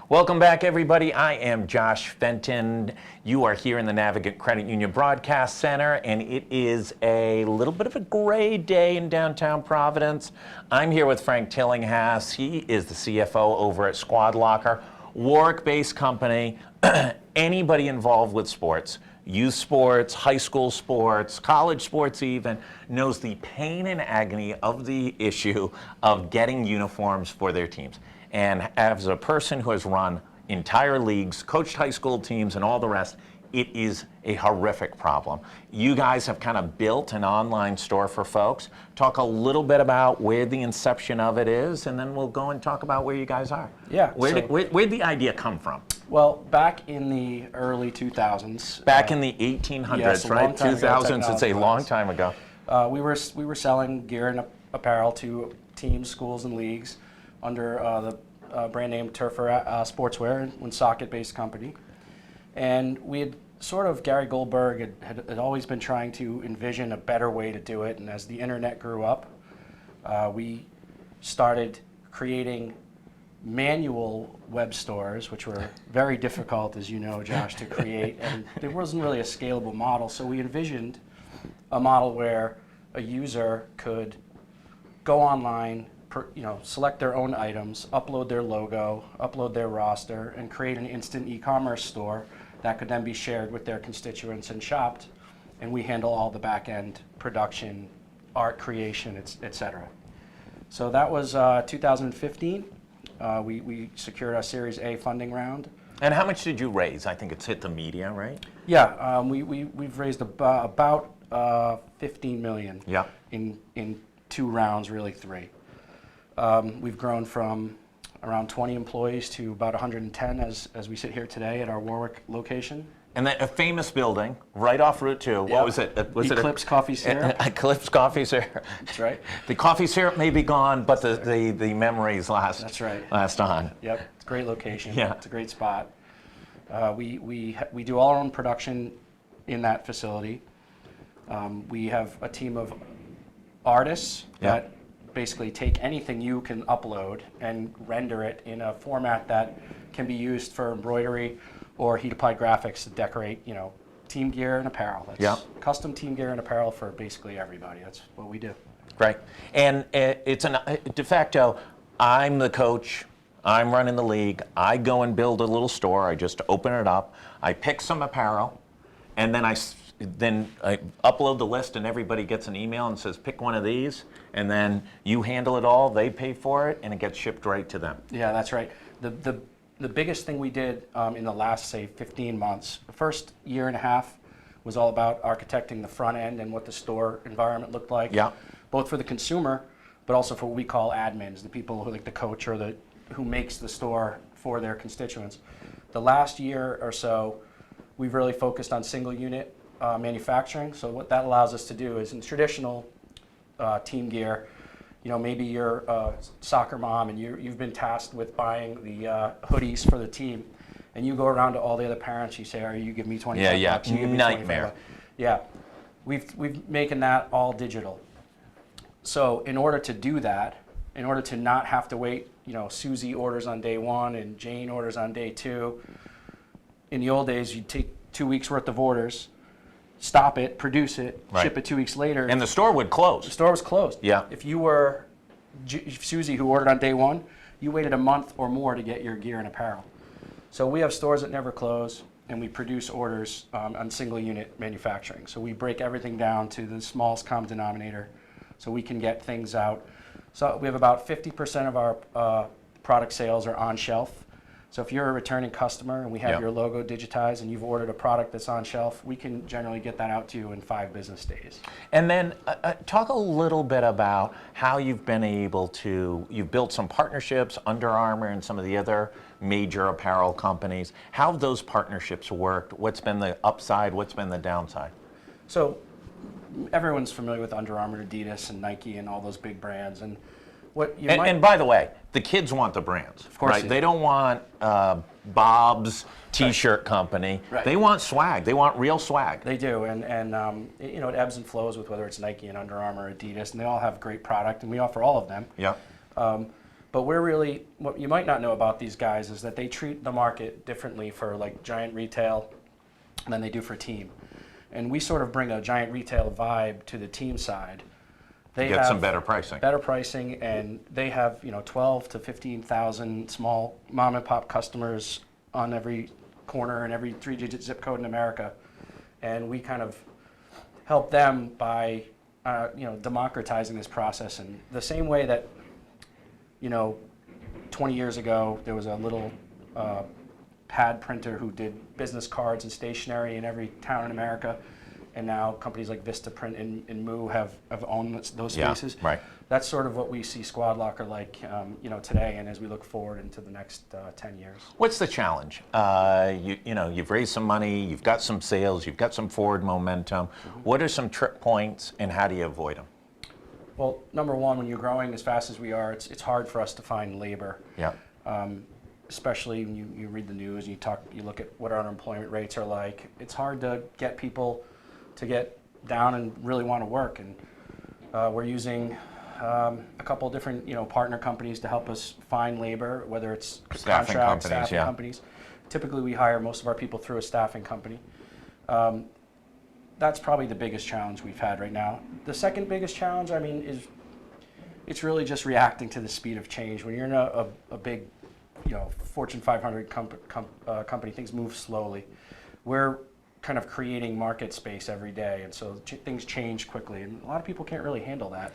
Welcome back, everybody. I am Josh Fenton. You are here in the Navigant Credit Union Broadcast Center, and it is a little bit of a gray day in downtown Providence. I'm here with Frank Tillinghast. He is the CFO over at Squad Locker, Warwick-based company. Anybody involved with sports, youth sports, high school sports, college sports even, knows the pain and agony of the issue of getting uniforms for their teams. And as a person who has run entire leagues, coached high school teams, and all the rest, it is a horrific problem. You guys have kind of built an online store for folks. Talk a little bit about where the inception of it is, and then we'll go and talk about where you guys are. Yeah. Where'd the idea come from? Well, back in the early 2000s. Back in the 1800s, yes, right? 2000s, it's a long time ago. We were selling gear and apparel to teams, schools, and leagues under the brand name Turfer Sportswear, a Woonsocket-based company. And we had sort of, Gary Goldberg had always been trying to envision a better way to do it. And as the internet grew up, we started creating manual web stores, which were very difficult, as you know, Josh, to create. And there wasn't really a scalable model. So we envisioned a model where a user could go online, select their own items, upload their logo, upload their roster, and create an instant e-commerce store that could then be shared with their constituents and shopped. And we handle all the back-end production, art creation, et cetera. So that was 2015. We secured our Series A funding round. And how much did you raise? I think it's hit the media, right? Yeah, we've raised about 15 million. Yeah. In 2 rounds, really 3. We've grown from around 20 employees to about 110 as we sit here today at our Warwick location. And then a famous building right off Route 2. Yep. What was it? Eclipse Coffee Syrup. Eclipse Coffee Syrup. That's right. The coffee syrup may be gone, but the memories last. That's right. Last on. Yep, it's a great location. Yeah. It's a great spot. We do all our own production in that facility. We have a team of artists that basically take anything you can upload and render it in a format that can be used for embroidery or heat-applied graphics to decorate, team gear and apparel. That's custom team gear and apparel for basically everybody. That's what we do. Right. And it's de facto, I'm the coach, I'm running the league, I go and build a little store, I just open it up, I pick some apparel, and then I upload the list and everybody gets an email and says, pick one of these, and then you handle it all, they pay for it, and it gets shipped right to them. Yeah, that's right. The biggest thing we did in the last, say, 15 months, the first year and a half was all about architecting the front end and what the store environment looked like, both for the consumer, but also for what we call admins, the people who, like the coach or who makes the store for their constituents. The last year or so, we've really focused on single unit manufacturing. So what that allows us to do is in traditional team gear, maybe you're a soccer mom and you've been tasked with buying the hoodies for the team, and you go around to all the other parents, you say, you give me 25 bucks, you give me nightmare. 25 bucks. Yeah, we've making that all digital. So in order to do that, in order to not have to wait, Susie orders on day 1 and Jane orders on day 2, in the old days you'd take 2 weeks worth of orders, stop it, produce it, ship it 2 weeks later. And the store would close. The store was closed. Yeah. If you were Susie who ordered on day 1, you waited a month or more to get your gear and apparel. So we have stores that never close, and we produce orders on single unit manufacturing. So we break everything down to the smallest common denominator so we can get things out. So we have about 50% of our product sales are on shelf. So if you're a returning customer and we have your logo digitized and you've ordered a product that's on shelf, we can generally get that out to you in 5 business days. And then talk a little bit about how you've been able you've built some partnerships, Under Armour and some of the other major apparel companies. How have those partnerships worked? What's been the upside? What's been the downside? So everyone's familiar with Under Armour, Adidas, and Nike and all those big brands. And and by the way, the kids want the brands. Of course. They don't want Bob's T-shirt company. Right. They want swag. They want real swag. They do, and it ebbs and flows with whether it's Nike and Under Armour, Adidas, and they all have great product, and we offer all of them. Yeah. But what you might not know about these guys is that they treat the market differently for like giant retail than they do for team. And we sort of bring a giant retail vibe to the team side. They Get have some better pricing. Better pricing, and they have 12 to 15,000 small mom and pop customers on every corner and every 3-digit zip code in America. And we kind of help them by democratizing this process. And the same way that 20 years ago there was a little pad printer who did business cards and stationery in every town in America, and now companies like Vistaprint and Moo have owned those spaces. Yeah, right. That's sort of what we see Squad Locker like, today, and as we look forward into the next 10 years. What's the challenge? You've raised some money, you've got some sales, you've got some forward momentum. Mm-hmm. What are some trip points, and how do you avoid them? Well, number one, when you're growing as fast as we are, it's hard for us to find labor. Yeah. Especially when you read the news and you look at what our unemployment rates are like. It's hard to get people to get down and really want to work. And we're using a couple of different partner companies to help us find labor, whether it's staffing companies. Typically, we hire most of our people through a staffing company. That's probably the biggest challenge we've had right now. The second biggest challenge, is it's really just reacting to the speed of change. When you're in a big, Fortune 500 company, things move slowly. We're kind of creating market space every day, and so things change quickly, and a lot of people can't really handle that.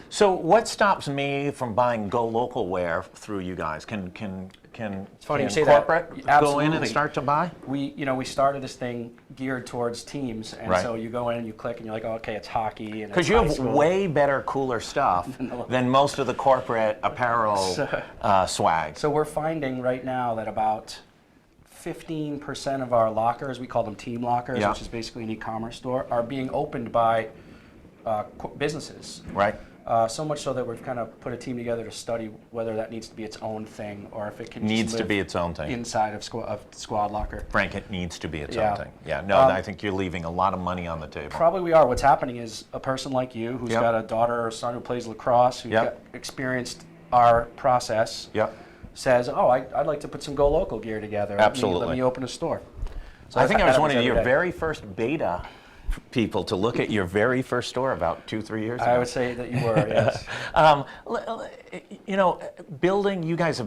So what stops me from buying GoLocal wear through you guys? Can It's funny you say corporate that. go in and start to buy? We started this thing geared towards teams, and so you go in and you click and you're like, oh, okay, it's hockey. Because you have way better, cooler stuff than most of the corporate apparel swag. So we're finding right now that about 15% of our lockers, we call them team lockers, which is basically an e-commerce store, are being opened by businesses. Right. So much so that we've kind of put a team together to study whether that needs to be its own thing or if it can needs to be its own thing inside of Squad Locker. Frank, it needs to be its own thing. Yeah, no, I think you're leaving a lot of money on the table. Probably we are. What's happening is a person like you who's got a daughter or son who plays lacrosse, who experienced our process, says, oh, I'd like to put some GoLocal gear together. Absolutely. Let me open a store. So I think I was one of your very first beta people to look at your very first store about 2-3 years ago. I would say that you were, yes. Building, you guys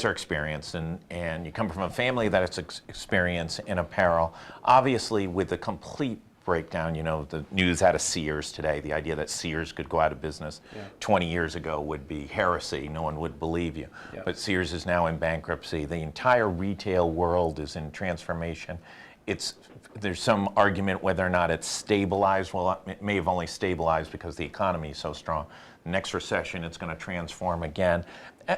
are experienced, and you come from a family that has experience in apparel. Obviously, with the complete breakdown, the news out of Sears today, the idea that Sears could go out of business 20 years ago would be heresy. No one would believe you. Yeah. But Sears is now in bankruptcy. The entire retail world is in transformation. There's some argument whether or not it's stabilized. Well, it may have only stabilized because the economy is so strong. Next recession, it's going to transform again.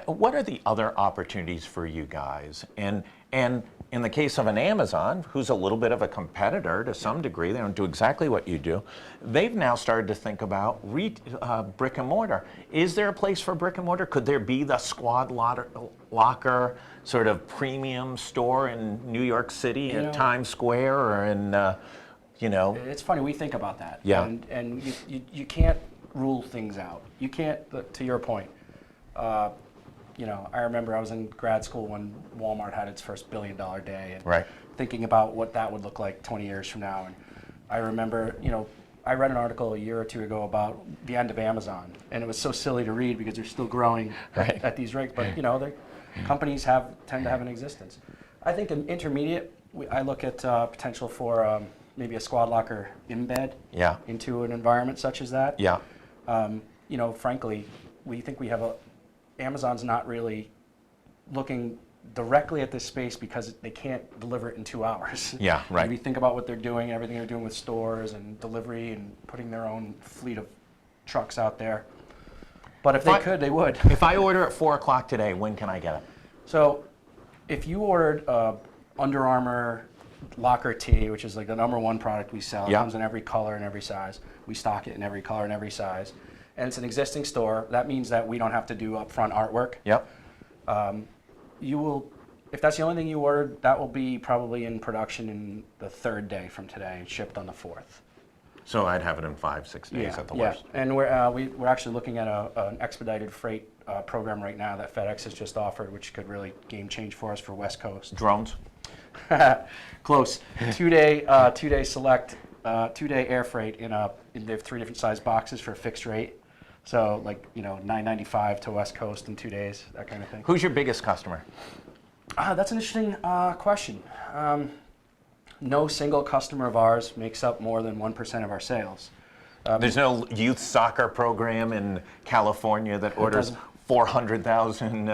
What are the other opportunities for you guys? And in the case of an Amazon, who's a little bit of a competitor to some degree, they don't do exactly what you do, they've now started to think about brick and mortar. Is there a place for brick and mortar? Could there be the Squad Locker sort of premium store in New York City, in Times Square, or in, It's funny, we think about that. Yeah. And you can't rule things out. You can't, to your point, I remember I was in grad school when Walmart had its first billion-dollar day, and thinking about what that would look like 20 years from now. And I remember, I read an article a year or two ago about the end of Amazon, and it was so silly to read because they're still growing at these rates. But companies tend to have an existence. I think in intermediate, I look at potential for maybe a Squad Locker embed into an environment such as that. Yeah. Frankly, we think we have Amazon's not really looking directly at this space because they can't deliver it in 2 hours. Yeah, right. If you think about what they're doing, everything they're doing with stores and delivery and putting their own fleet of trucks out there. But if they could, they would. If I order at 4 o'clock today, when can I get it? So if you ordered Under Armour Locker Tee, which is like the #1 product we sell, it comes in every color and every size. We stock it in every color and every size. And it's an existing store. That means that we don't have to do upfront artwork. Yep. You will, if that's the only thing you ordered, that will be probably in production in the 3rd day from today and shipped on the 4th. So I'd have it in 5-6 days at the worst. And we're actually looking at an expedited freight program right now that FedEx has just offered, which could really game change for us for West Coast. Drones? Close. 2-day select, 2-day air freight they have 3 different size boxes for a fixed rate. So like, $9.95 to West Coast in 2 days, that kind of thing. Who's your biggest customer? That's an interesting question. No single customer of ours makes up more than 1% of our sales. There's no youth soccer program in California that orders 400,000.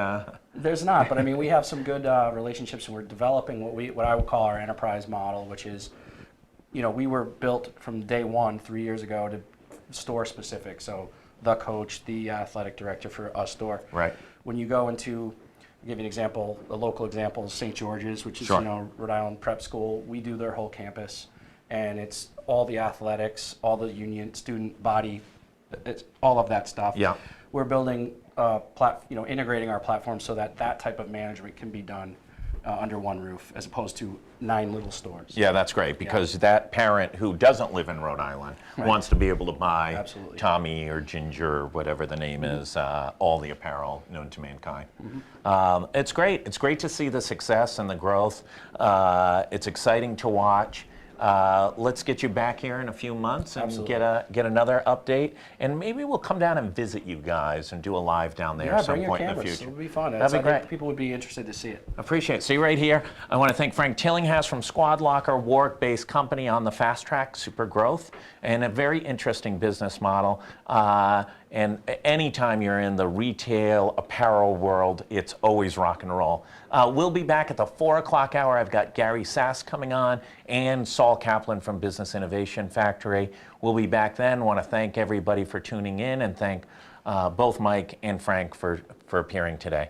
There's not, but I mean, we have some good relationships, and we're developing what I would call our enterprise model, which is, we were built from day one 3 years ago to store specific. So the coach, the athletic director for a store. Right. When you go into, I'll give you an example, a local example is St. George's, which is Sure. Rhode Island prep school. We do their whole campus, and it's all the athletics, all the union, student body, it's all of that stuff. Yeah. We're building, integrating our platform so that type of management can be done under one roof, as opposed to 9 little stores. Yeah, that's great, because that parent who doesn't live in Rhode Island wants to be able to buy Absolutely. Tommy or Ginger, or whatever the name is, all the apparel known to mankind. It's great. It's great to see the success and the growth. It's exciting to watch. Let's get you back here in a few months and get another update, and maybe we'll come down and visit you guys and do a live down there at some bring point your in the cameras. future. It'll be fun. That'd be I think great. people would be interested to see it. Appreciate it. See right here, I want to thank Frank Tillinghast from Squad Locker, Warwick-based company on the fast track, super growth, and a very interesting business model. And anytime you're in the retail apparel world, it's always rock and roll. We'll be back at the 4 o'clock hour. I've got Gary Sass coming on and Saul Kaplan from Business Innovation Factory. We'll be back then. Want to thank everybody for tuning in, and thank both Mike and Frank for appearing today.